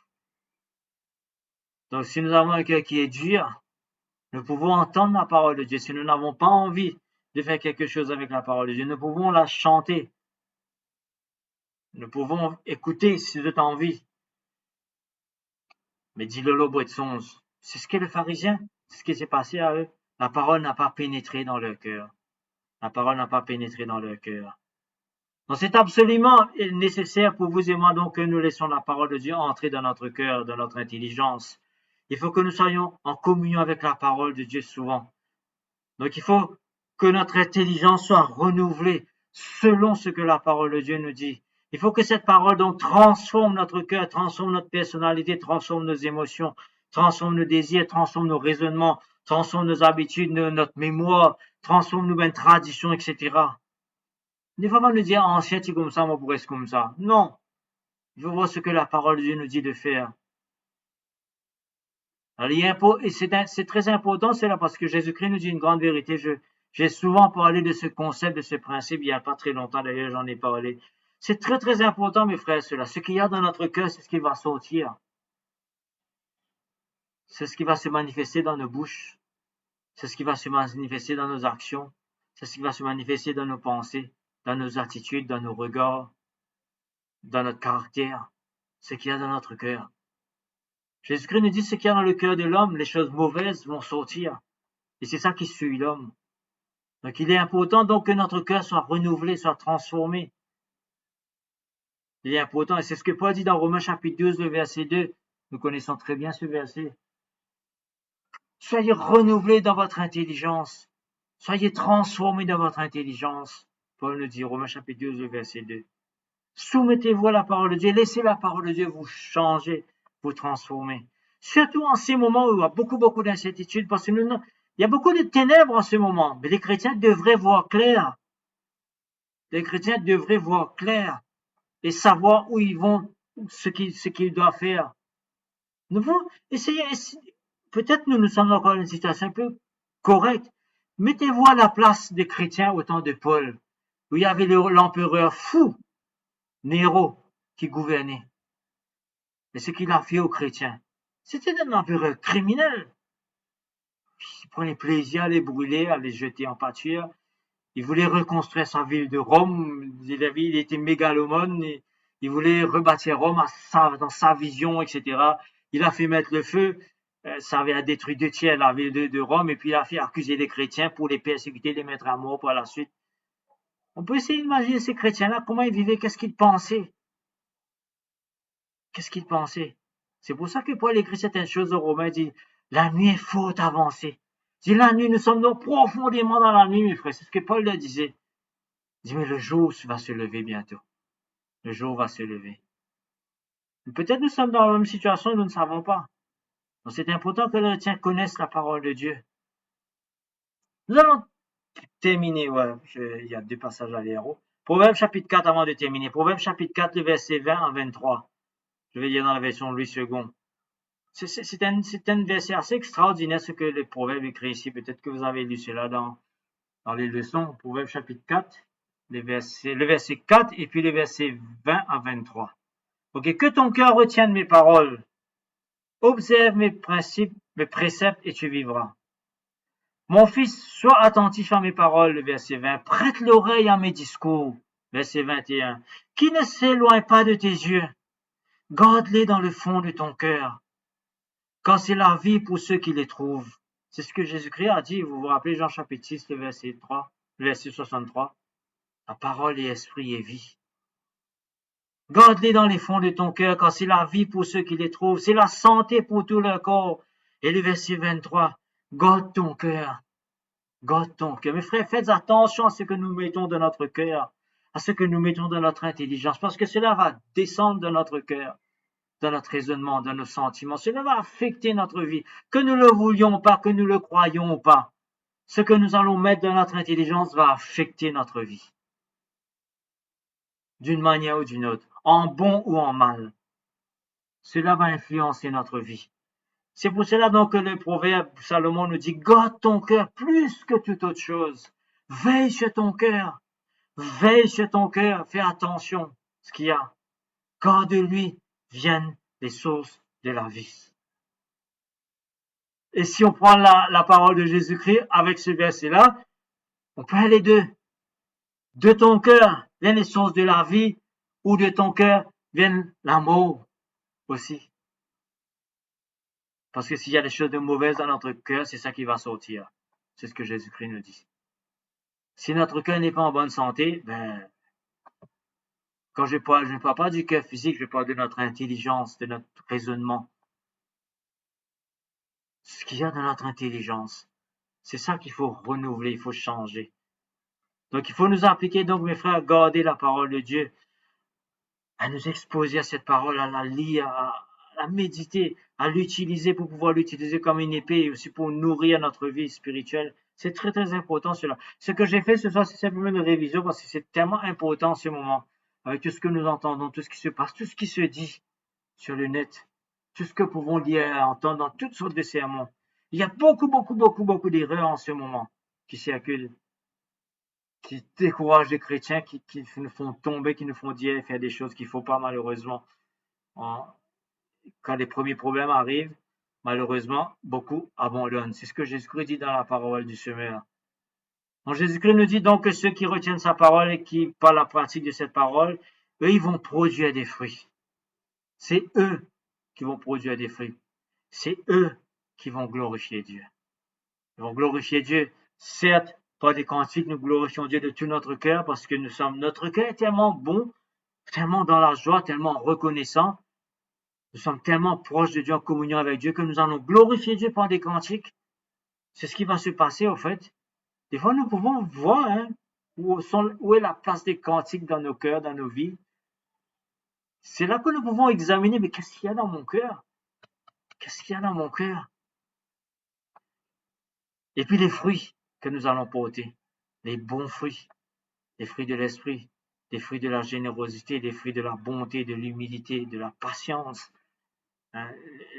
Donc si nous avons un cœur qui est dur, nous pouvons entendre la parole de Dieu. Si nous n'avons pas envie de faire quelque chose avec la parole de Dieu, nous pouvons la chanter. Nous pouvons écouter si vous avez envie. Mais dit le lobo de songe. C'est ce qu'est le pharisien. C'est ce qui s'est passé à eux. La parole n'a pas pénétré dans leur cœur. La parole n'a pas pénétré dans leur cœur. Donc c'est absolument nécessaire pour vous et moi donc que nous laissions la parole de Dieu entrer dans notre cœur, dans notre intelligence. Il faut que nous soyons en communion avec la parole de Dieu souvent. Donc il faut que notre intelligence soit renouvelée selon ce que la parole de Dieu nous dit. Il faut que cette parole donc transforme notre cœur, transforme notre personnalité, transforme nos émotions, transforme nos désirs, transforme nos raisonnements, transforme nos habitudes, notre mémoire, transforme nos traditions, etc. Il ne faut pas nous dire, ancien, tu es comme ça, moi, pour être comme ça. Non. Il faut voir ce que la parole de Dieu nous dit de faire. Alors, c'est très important, c'est là parce que Jésus-Christ nous dit une grande vérité. J'ai souvent parlé de ce concept, de ce principe, il n'y a pas très longtemps, d'ailleurs, j'en ai parlé. C'est très, très important, mes frères, cela. Ce qu'il y a dans notre cœur, c'est ce qui va sortir. C'est ce qui va se manifester dans nos bouches. C'est ce qui va se manifester dans nos actions. C'est ce qui va se manifester dans nos pensées, dans nos attitudes, dans nos regards, dans notre caractère. Ce qu'il y a dans notre cœur. Jésus-Christ nous dit ce qu'il y a dans le cœur de l'homme, les choses mauvaises vont sortir. Et c'est ça qui suit l'homme. Donc il est important donc que notre cœur soit renouvelé, soit transformé. Il est important, et c'est ce que Paul dit dans Romains chapitre 12, le verset 2. Nous connaissons très bien ce verset. Soyez renouvelés dans votre intelligence. Soyez transformés dans votre intelligence. Paul nous dit, Romains chapitre 12, le verset 2. Soumettez-vous à la parole de Dieu. Laissez la parole de Dieu vous changer, vous transformer. Surtout en ces moments où il y a beaucoup d'incertitudes, parce que il y a beaucoup de ténèbres en ce moment. Mais les chrétiens devraient voir clair. Les chrétiens devraient voir clair et savoir où ils vont, ce qu'ils doivent faire. Nous devons essayer, peut-être nous sommes encore dans une situation un peu correcte. Mettez-vous à la place des chrétiens au temps de Paul, où il y avait l'empereur fou, Néro, qui gouvernait. Et ce qu'il a fait aux chrétiens, c'était un empereur criminel. Il prenait plaisir à les brûler, à les jeter en pâture. Il voulait reconstruire sa ville de Rome. Il était mégalomane. Il voulait rebâtir Rome dans sa vision, etc. Il a fait mettre le feu. Ça avait détruit 2 tiers de la ville de Rome. Et puis il a fait accuser les chrétiens pour les persécuter, les mettre à mort par la suite. On peut essayer d'imaginer ces chrétiens-là, comment ils vivaient, qu'est-ce qu'ils pensaient. Qu'est-ce qu'ils pensaient? C'est pour ça que Paul écrit certaines choses aux Romains. Il dit, la nuit est fort avancée. Il dit, la nuit, nous sommes donc profondément dans la nuit, mes frères. C'est ce que Paul le disait. Il dit, mais le jour va se lever bientôt. Le jour va se lever. Peut-être nous sommes dans la même situation, nous ne savons pas. Donc c'est important que les chrétiens connaissent la parole de Dieu. Nous allons terminer, il y a 2 passages à lire. Proverbe chapitre 4 avant de terminer. Proverbe chapitre 4, le verset 20 à 23. Je vais lire dans la version Louis II. C'est un verset assez extraordinaire ce que le Proverbe écrit ici. Peut-être que vous avez lu cela dans les leçons. Proverbe chapitre 4, le verset 4 et puis le verset 20 à 23. Ok, que ton cœur retienne mes paroles. Observe mes principes, mes préceptes et tu vivras. Mon fils, sois attentif à mes paroles, le verset 20. Prête l'oreille à mes discours, verset 21. Qui ne s'éloigne pas de tes yeux. Garde-les dans le fond de ton cœur. Car c'est la vie pour ceux qui les trouvent. C'est ce que Jésus-Christ a dit. Vous vous rappelez Jean chapitre 6, le verset 3, le verset 63. La parole est esprit et vie. Garde-les dans les fonds de ton cœur, car c'est la vie pour ceux qui les trouvent, c'est la santé pour tout leur corps. Et le verset 23, garde ton cœur. Garde ton cœur. Mes frères, faites attention à ce que nous mettons dans notre cœur, à ce que nous mettons dans notre intelligence, parce que cela va descendre dans notre cœur, dans notre raisonnement, dans nos sentiments. Cela va affecter notre vie, que nous le voulions pas, que nous le croyions pas. Ce que nous allons mettre dans notre intelligence va affecter notre vie, d'une manière ou d'une autre, en bon ou en mal. Cela va influencer notre vie. C'est pour cela donc que le proverbe Salomon nous dit, garde ton cœur plus que toute autre chose. Veille sur ton cœur. Veille sur ton cœur. Fais attention à ce qu'il y a. Car de lui viennent les sources de la vie. Et si on prend la parole de Jésus-Christ avec ce verset-là, on peut aller de ton cœur viennent les sources de la vie, ou de ton cœur viennent l'amour aussi. Parce que s'il y a des choses de mauvaises dans notre cœur, c'est ça qui va sortir. C'est ce que Jésus-Christ nous dit. Si notre cœur n'est pas en bonne santé, quand je ne parle pas du cœur physique, je parle de notre intelligence, de notre raisonnement. Ce qu'il y a dans notre intelligence, c'est ça qu'il faut renouveler, il faut changer. Donc il faut nous appliquer, donc mes frères, à garder la parole de Dieu, à nous exposer à cette parole, à la lire, à la méditer, à l'utiliser pour pouvoir l'utiliser comme une épée et aussi pour nourrir notre vie spirituelle. C'est très très important cela. Ce que j'ai fait ce soir, c'est simplement une révision parce que c'est tellement important en ce moment, avec tout ce que nous entendons, tout ce qui se passe, tout ce qui se dit sur le net, tout ce que nous pouvons lire et entendre dans toutes sortes de sermons. Il y a beaucoup d'erreurs en ce moment qui circulent, qui découragent les chrétiens, qui nous font tomber, qui nous font dire et faire des choses qu'il ne faut pas malheureusement. Quand les premiers problèmes arrivent, malheureusement, beaucoup abandonnent. C'est ce que Jésus-Christ dit dans la parole du semeur. Donc Jésus-Christ nous dit donc que ceux qui retiennent sa parole et qui, par la pratique de cette parole, eux, ils vont produire des fruits. C'est eux qui vont produire des fruits. C'est eux qui vont glorifier Dieu. Ils vont glorifier Dieu, certes, par des cantiques, nous glorifions Dieu de tout notre cœur parce que notre cœur est tellement bon, tellement dans la joie, tellement reconnaissant. Nous sommes tellement proches de Dieu, en communion avec Dieu, que nous allons glorifier Dieu par des cantiques. C'est ce qui va se passer, au fait. Des fois, nous pouvons voir où est la place des cantiques dans nos cœurs, dans nos vies. C'est là que nous pouvons examiner, mais qu'est-ce qu'il y a dans mon cœur? Qu'est-ce qu'il y a dans mon cœur? Et puis les fruits que nous allons porter, les bons fruits, les fruits de l'esprit, les fruits de la générosité, les fruits de la bonté, de l'humilité, de la patience,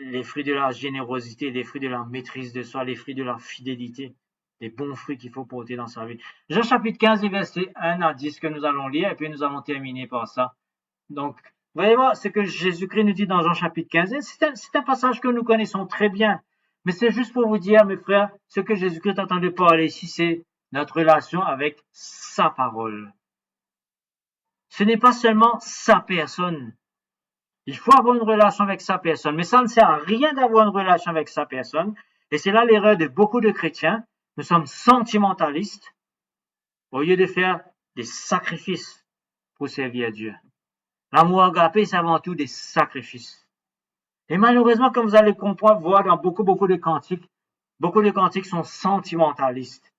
les fruits de la générosité, les fruits de la maîtrise de soi, les fruits de la fidélité, les bons fruits qu'il faut porter dans sa vie. Jean chapitre 15, versets 1 à 10 que nous allons lire et puis nous allons terminer par ça. Donc, voyez voir ce que Jésus-Christ nous dit dans Jean chapitre 15. C'est un passage que nous connaissons très bien. Mais c'est juste pour vous dire, mes frères, ce que Jésus-Christ est en train de parler ici, c'est notre relation avec sa parole. Ce n'est pas seulement sa personne. Il faut avoir une relation avec sa personne, mais ça ne sert à rien d'avoir une relation avec sa personne. Et c'est là l'erreur de beaucoup de chrétiens. Nous sommes sentimentalistes au lieu de faire des sacrifices pour servir Dieu. L'amour agapé, c'est avant tout des sacrifices. Et malheureusement, comme vous allez comprendre, voir dans beaucoup de cantiques sont sentimentalistes.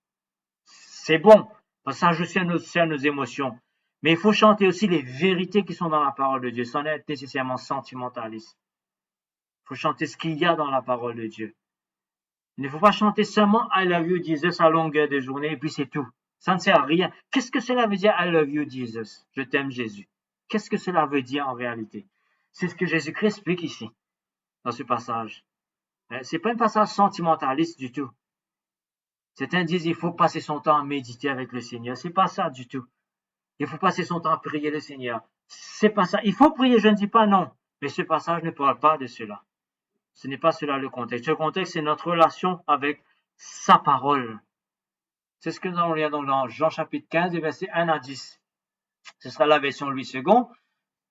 C'est bon, parce que ça joue sur nos émotions. Mais il faut chanter aussi les vérités qui sont dans la parole de Dieu, sans être nécessairement sentimentaliste. Il faut chanter ce qu'il y a dans la parole de Dieu. Il ne faut pas chanter seulement I love you Jesus à longueur de journée et puis c'est tout. Ça ne sert à rien. Qu'est-ce que cela veut dire I love you Jesus? Je t'aime Jésus. Qu'est-ce que cela veut dire en réalité? C'est ce que Jésus-Christ explique ici, dans ce passage. C'est pas un passage sentimentaliste du tout. Certains disent il faut passer son temps à méditer avec le Seigneur. C'est pas ça du tout. Il faut passer son temps à prier le Seigneur. C'est pas ça. Il faut prier, je ne dis pas non. Mais ce passage ne parle pas de cela. Ce n'est pas cela le contexte. Le contexte, c'est notre relation avec sa parole. C'est ce que nous allons lire dans Jean chapitre 15, versets 1 à 10. Ce sera la version Louis II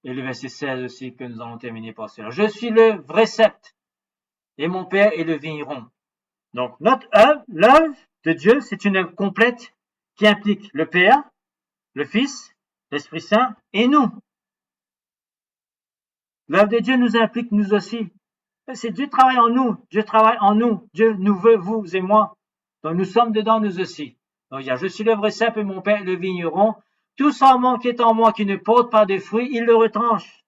et le verset 16 aussi que nous allons terminer par cela. Je suis le vrai sceptre et mon Père est le vigneron. Donc, notre œuvre, l'œuvre de Dieu, c'est une œuvre complète qui implique le Père, le Fils, l'Esprit Saint et nous. L'œuvre de Dieu nous implique nous aussi. C'est Dieu travaille en nous, Dieu travaille en nous, Dieu nous veut, vous et moi. Donc nous sommes dedans nous aussi. Donc il y a je suis le vrai cep et mon Père le vigneron. Tout sarment qui est en moi qui ne porte pas de fruits, il le retranche.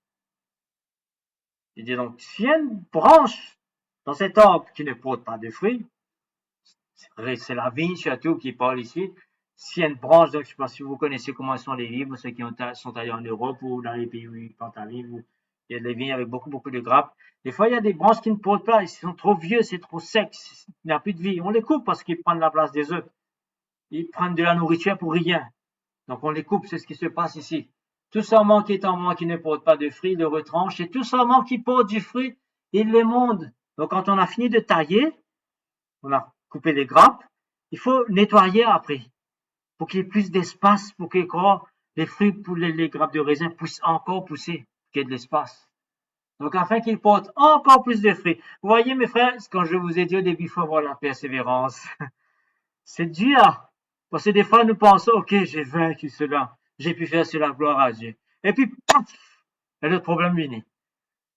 Il dit donc, s'il y a une branche dans cet arbre qui ne porte pas de fruits, c'est la vigne surtout qui parle ici. S'il y a une branche, donc je ne sais pas si vous connaissez comment sont les livres, ceux qui sont allés en Europe ou dans les pays où ils plantent un livre, où il y a des vignes avec beaucoup de grappes. Des fois, il y a des branches qui ne portent pas, ils sont trop vieux, c'est trop sec, il n'y a plus de vie. On les coupe parce qu'ils prennent la place des œufs. Ils prennent de la nourriture pour rien. Donc on les coupe, c'est ce qui se passe ici. Tout sarment qui est en moi qui ne porte pas de fruits, il le retranche, et tout sarment qui porte du fruit, il l'émonde. Donc quand on a fini de tailler, on a coupé les grappes, il faut nettoyer après, pour qu'il y ait plus d'espace, pour que les fruits, pour les grappes de raisin puissent encore pousser, pour qu'il y ait de l'espace. Donc afin qu'ils portent encore plus de fruits. Vous voyez mes frères, quand je vous ai dit au début, il faut avoir la persévérance. C'est dur. Parce que des fois, nous pensons, ok, j'ai vaincu cela, j'ai pu faire cela, gloire à Dieu. Et puis, paf, et le problème vient. Vous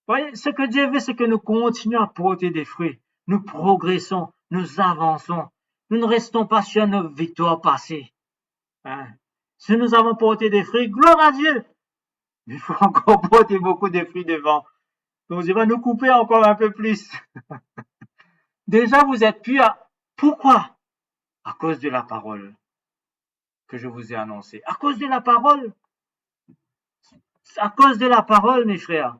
voyez, ce que Dieu veut, c'est que nous continuions à porter des fruits. Nous progressons, nous avançons. Nous ne restons pas sur nos victoires passées. Hein? Si nous avons porté des fruits, gloire à Dieu. Mais il faut encore porter beaucoup de fruits devant. Donc, il va nous couper encore un peu plus. Déjà, vous êtes plus à... Pourquoi? À cause de la parole que je vous ai annoncée. À cause de la parole. À cause de la parole, mes frères.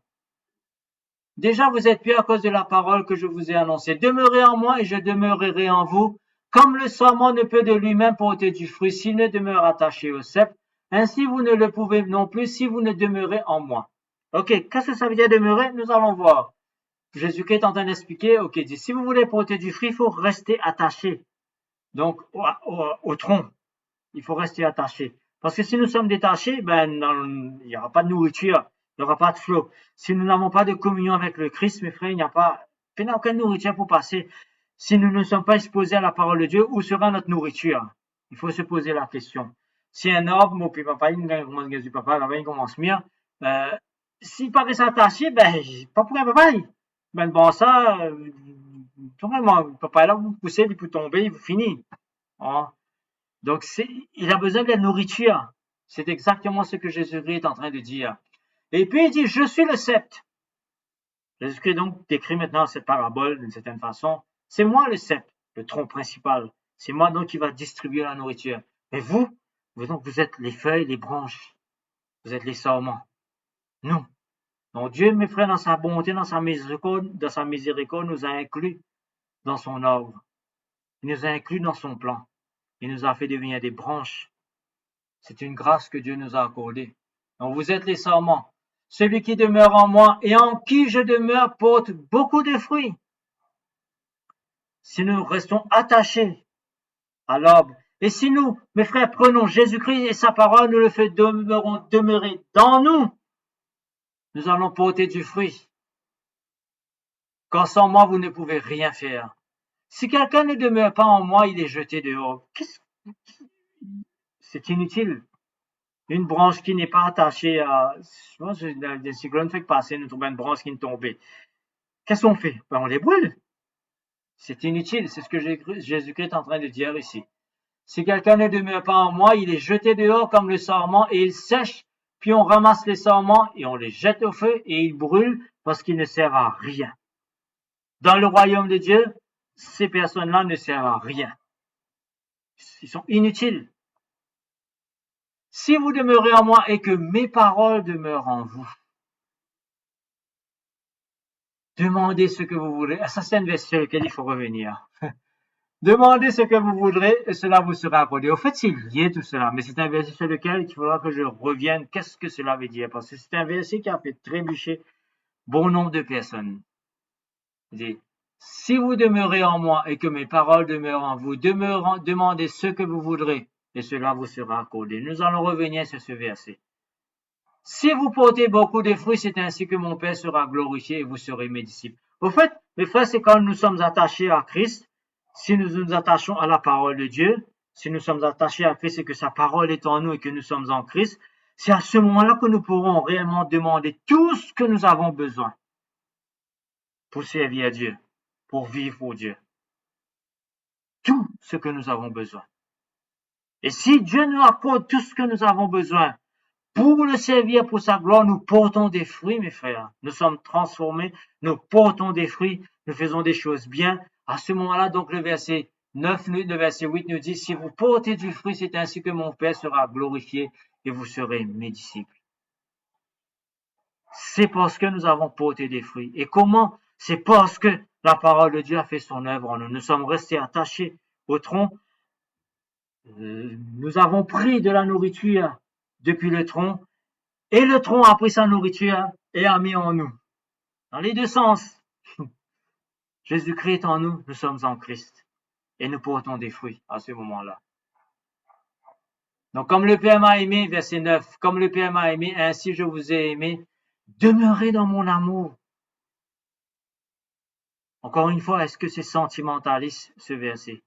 Déjà, vous êtes plus à cause de la parole que je vous ai annoncée. Demeurez en moi et je demeurerai en vous. Comme le sarment ne peut de lui-même porter du fruit s'il ne demeure attaché au cep, ainsi vous ne le pouvez non plus si vous ne demeurez en moi. Ok, qu'est-ce que ça veut dire demeurer? Nous allons voir. Jésus-Christ est en train d'expliquer, ok, dit, si vous voulez porter du fruit, il faut rester attaché. Donc, au tronc, il faut rester attaché. Parce que si nous sommes détachés, ben, il n'y aura pas de nourriture, il n'y aura pas de flot. Si nous n'avons pas de communion avec le Christ, mes frères, il n'y a aucune nourriture pour passer. Si nous ne sommes pas exposés à la parole de Dieu, où sera notre nourriture? Il faut se poser la question. Si un arbre, mon papa, il commence à papa, là-bas, il commence mieux, s'il paraît s'attacher, ben, pas pour un papa. Ben, bon, ça, vraiment, papa, là, vous poussez, il peut tomber, il vous finit. Hein? Donc, il a besoin de la nourriture. C'est exactement ce que Jésus-Christ est en train de dire. Et puis, il dit, je suis le cep. Jésus-Christ donc décrit maintenant cette parabole d'une certaine façon. C'est moi le cep, le tronc principal. C'est moi donc qui va distribuer la nourriture. Mais vous êtes les feuilles, les branches. Vous êtes les sarments. Nous. Donc Dieu, mes frères, dans sa bonté, dans sa miséricorde, nous a inclus dans son œuvre. Il nous a inclus dans son plan. Il nous a fait devenir des branches. C'est une grâce que Dieu nous a accordée. Donc vous êtes les sarments. Celui qui demeure en moi et en qui je demeure porte beaucoup de fruits. Si nous restons attachés à l'arbre, et si nous, mes frères, prenons Jésus-Christ et sa parole, nous le faisons demeurer dans nous, nous allons porter du fruit. Car sans moi, vous ne pouvez rien faire. Si quelqu'un ne demeure pas en moi, il est jeté dehors. C'est inutile. Une branche qui n'est pas attachée à... Je pense que des cyclones fait passer, nous trouvons une branche qui est tombée. Qu'est-ce qu'on fait? Ben, on les brûle. C'est inutile. C'est ce que Jésus-Christ est en train de dire ici. Si quelqu'un ne demeure pas en moi, il est jeté dehors comme le sarment et il sèche. Puis on ramasse les sarments et on les jette au feu et ils brûlent parce qu'ils ne servent à rien. Dans le royaume de Dieu, ces personnes-là ne servent à rien. Ils sont inutiles. Si vous demeurez en moi et que mes paroles demeurent en vous, demandez ce que vous voudrez. Ça, c'est un verset sur lequel il faut revenir. Demandez ce que vous voudrez et cela vous sera accordé. Au fait, c'est lié tout cela, mais c'est un verset sur lequel il faudra que je revienne. Qu'est-ce que cela veut dire? Parce que c'est un verset qui a fait trébucher bon nombre de personnes. Il dit, si vous demeurez en moi et que mes paroles demeurent en vous, demandez ce que vous voudrez et cela vous sera accordé. Nous allons revenir sur ce verset. Si vous portez beaucoup de fruits, c'est ainsi que mon Père sera glorifié et vous serez mes disciples. Au fait, mes frères, c'est quand nous sommes attachés à Christ, si nous nous attachons à la parole de Dieu, si nous sommes attachés à Christ et que sa parole est en nous et que nous sommes en Christ, c'est à ce moment-là que nous pourrons réellement demander tout ce que nous avons besoin pour servir Dieu, pour vivre pour Dieu. Tout ce que nous avons besoin. Et si Dieu nous accorde tout ce que nous avons besoin pour le servir pour sa gloire, nous portons des fruits, mes frères. Nous sommes transformés, nous portons des fruits, nous faisons des choses bien. À ce moment-là, donc, le verset 9, le verset 8 nous dit, si vous portez du fruit, c'est ainsi que mon Père sera glorifié et vous serez mes disciples. C'est parce que nous avons porté des fruits. Et comment? C'est parce que la parole de Dieu a fait son œuvre en nous. Nous sommes restés attachés au tronc. Nous avons pris de la nourriture depuis le tronc et le tronc a pris sa nourriture et a mis en nous. Dans les deux sens. Jésus-Christ est en nous, nous sommes en Christ et nous portons des fruits à ce moment-là. Donc comme le Père m'a aimé, verset 9, comme le Père m'a aimé, ainsi je vous ai aimé, demeurez dans mon amour. Encore une fois, est-ce que c'est sentimentaliste ce verset?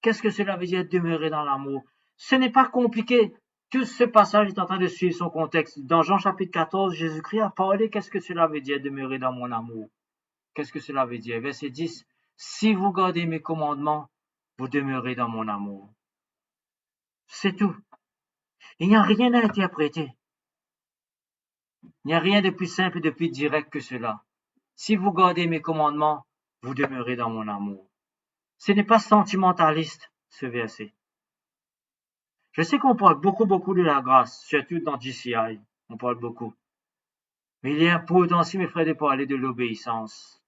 Qu'est-ce que cela veut dire demeurer dans l'amour? Ce n'est pas compliqué. Tout ce passage est en train de suivre son contexte. Dans Jean chapitre 14, Jésus-Christ a parlé. Qu'est-ce que cela veut dire demeurer dans mon amour? Qu'est-ce que cela veut dire? Verset 10. Si vous gardez mes commandements, vous demeurez dans mon amour. C'est tout. Il n'y a rien à interpréter. Il n'y a rien de plus simple et de plus direct que cela. Si vous gardez mes commandements, vous demeurez dans mon amour. Ce n'est pas sentimentaliste, ce verset. Je sais qu'on parle beaucoup de la grâce, surtout dans GCI. On parle beaucoup. Mais il est important aussi, mes frères, de parler de l'obéissance.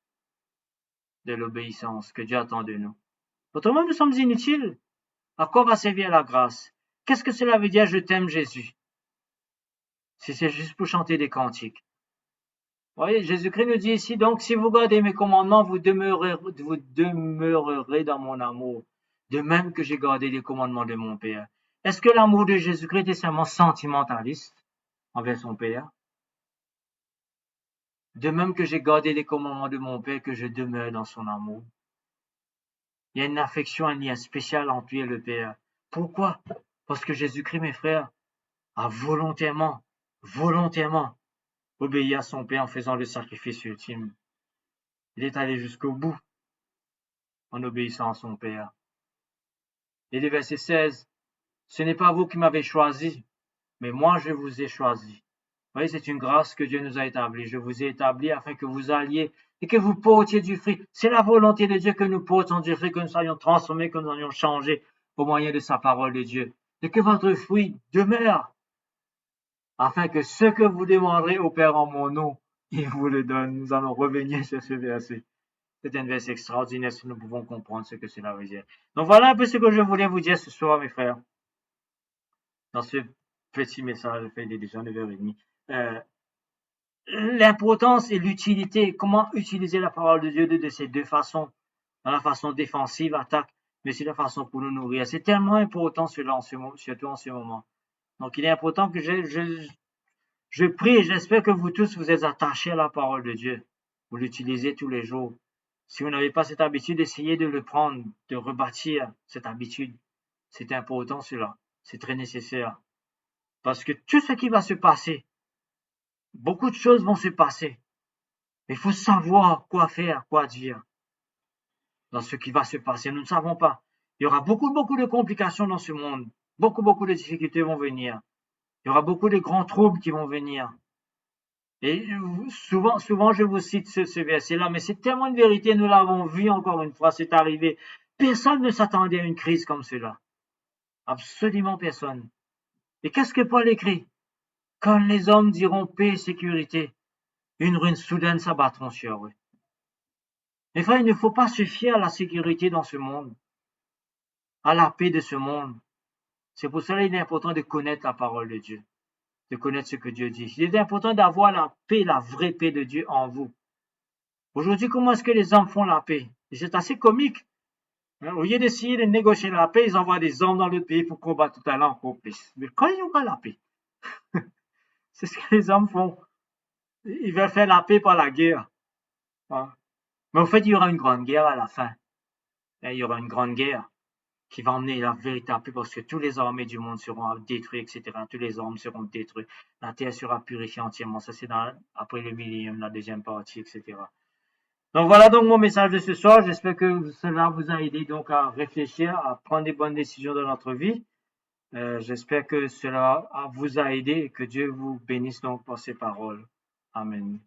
De l'obéissance que Dieu attend de nous. Autrement, nous sommes inutiles. À quoi va servir la grâce? Qu'est-ce que cela veut dire, je t'aime Jésus? Si c'est juste pour chanter des cantiques. Vous voyez, Jésus-Christ nous dit ici, donc, si vous gardez mes commandements, vous demeurerez dans mon amour, de même que j'ai gardé les commandements de mon Père. Est-ce que l'amour de Jésus-Christ est seulement sentimentaliste envers son Père? De même que j'ai gardé les commandements de mon Père, que je demeure dans son amour. Il y a une affection, un lien spécial entre lui et le Père. Pourquoi? Parce que Jésus-Christ, mes frères, a volontairement obéi à son Père en faisant le sacrifice ultime. Il est allé jusqu'au bout en obéissant à son Père. Et le verset 16, ce n'est pas vous qui m'avez choisi, mais moi je vous ai choisi. Vous voyez, c'est une grâce que Dieu nous a établie. Je vous ai établi afin que vous alliez et que vous portiez du fruit. C'est la volonté de Dieu que nous portions du fruit, que nous soyons transformés, que nous soyons changés au moyen de sa parole de Dieu. Et que votre fruit demeure, afin que ce que vous demanderez au Père en mon nom, il vous le donne. Nous allons revenir sur ce verset. C'est un verset extraordinaire si nous pouvons comprendre ce que cela veut dire. Donc voilà un peu ce que je voulais vous dire ce soir, mes frères. Dans ce petit message, il est déjà 9h30. L'importance et l'utilité, comment utiliser la parole de Dieu de ces deux façons, dans la façon défensive, attaque, mais aussi la façon pour nous nourrir. C'est tellement important cela, surtout en ce moment. Donc il est important que je prie et j'espère que vous tous vous êtes attachés à la parole de Dieu. Vous l'utilisez tous les jours. Si vous n'avez pas cette habitude, essayez de le prendre, de rebâtir cette habitude. C'est important cela. C'est très nécessaire. Parce que tout ce qui va se passer, beaucoup de choses vont se passer. Il faut savoir quoi faire, quoi dire dans ce qui va se passer. Nous ne savons pas. Il y aura beaucoup de complications dans ce monde. Beaucoup de difficultés vont venir. Il y aura beaucoup de grands troubles qui vont venir. Et souvent, je vous cite ce verset-là, mais c'est tellement une vérité, nous l'avons vu encore une fois, c'est arrivé. Personne ne s'attendait à une crise comme cela. Absolument personne. Et qu'est-ce que Paul écrit? Quand les hommes diront paix et sécurité, une ruine soudaine s'abattront sur eux. Mais frère, il ne faut pas se fier à la sécurité dans ce monde, à la paix de ce monde. C'est pour cela qu'il est important de connaître la parole de Dieu, de connaître ce que Dieu dit. Il est important d'avoir la paix, la vraie paix de Dieu en vous. Aujourd'hui, comment est-ce que les hommes font la paix? C'est assez comique. Au lieu d'essayer de négocier la paix, ils envoient des hommes dans le pays pour combattre tout à l'heure encore plus. Mais quand ils n'ont pas la paix, c'est ce que les hommes font. Ils veulent faire la paix par la guerre. Mais en fait, il y aura une grande guerre à la fin. Il y aura une grande guerre. qui va emmener la véritable paix, parce que tous les armées du monde seront détruites, etc. Tous les hommes seront détruits. La terre sera purifiée entièrement. Ça, c'est après le millénium, la deuxième partie, etc. Donc voilà donc mon message de ce soir. J'espère que cela vous a aidé donc à réfléchir, à prendre des bonnes décisions dans notre vie. J'espère que cela vous a aidé et que Dieu vous bénisse donc pour ces paroles. Amen.